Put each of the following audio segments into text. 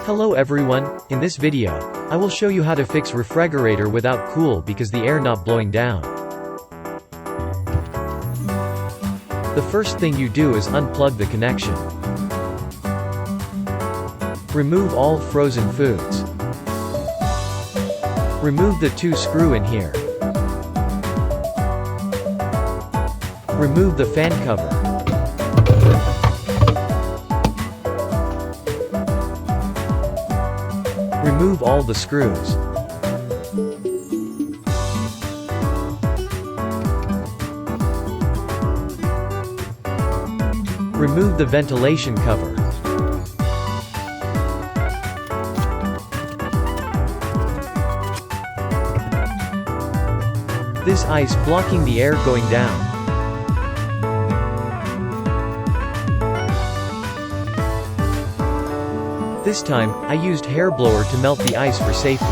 Hello everyone, in this video, I will show you how to fix refrigerator without cool because the air not blowing down. The first thing you do is unplug the connection. Remove all frozen foods. Remove the 2 screw in here. Remove the fan cover. Remove all the screws. Remove the ventilation cover. This ice blocking the air going down. This time, I used hair blower to melt the ice for safety.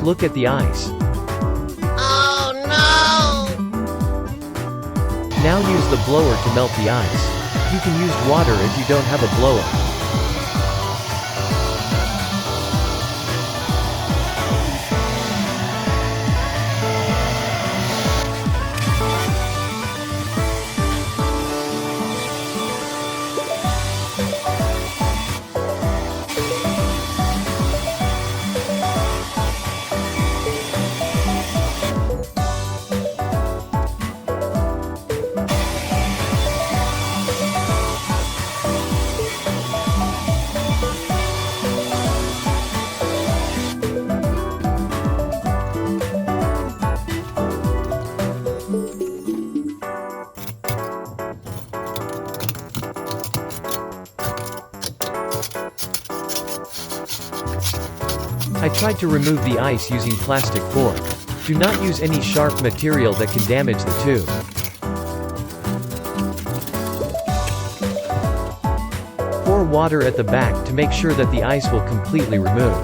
Look at the ice. Oh no! Now use the blower to melt the ice. You can use water if you don't have a blower. I tried to remove the ice using plastic fork. Do not use any sharp material that can damage the tube. Pour water at the back to make sure that the ice will completely remove.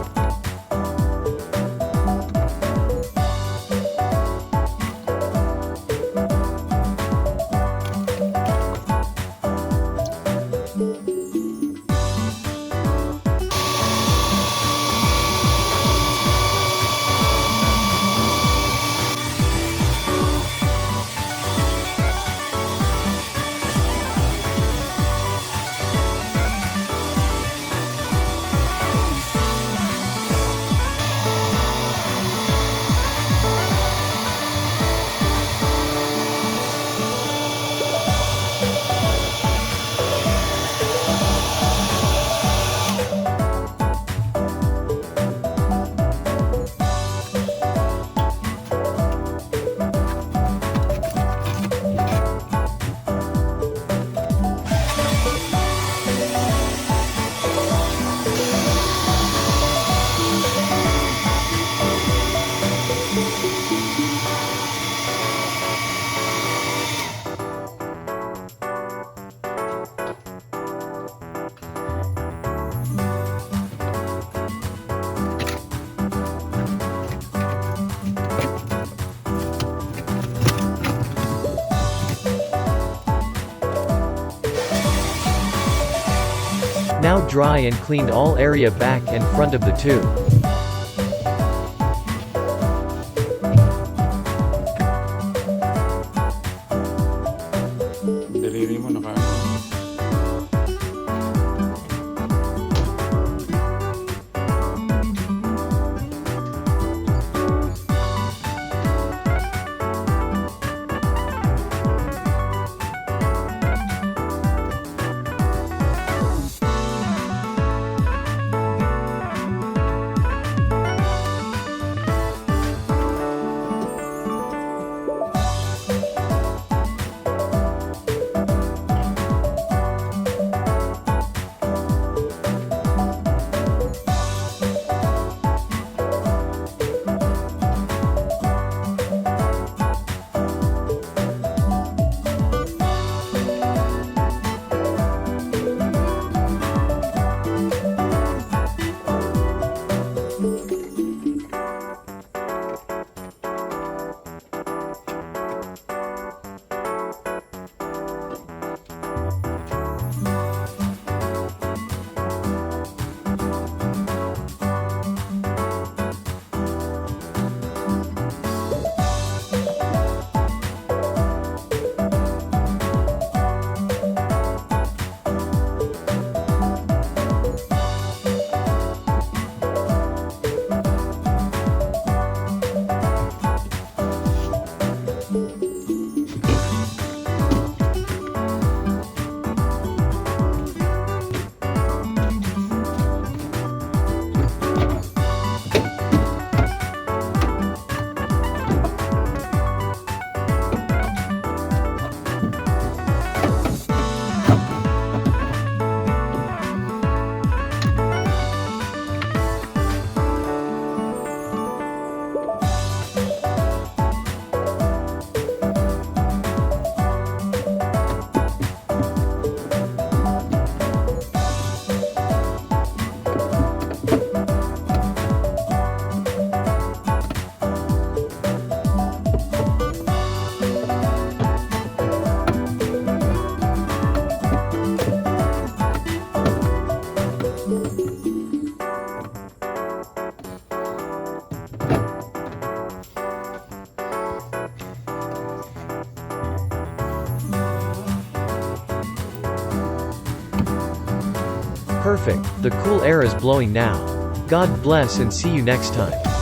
Now dry and cleaned all area back and front of the tube. Daliri mo naka Perfect, the cool air is blowing now. God bless and see you next time.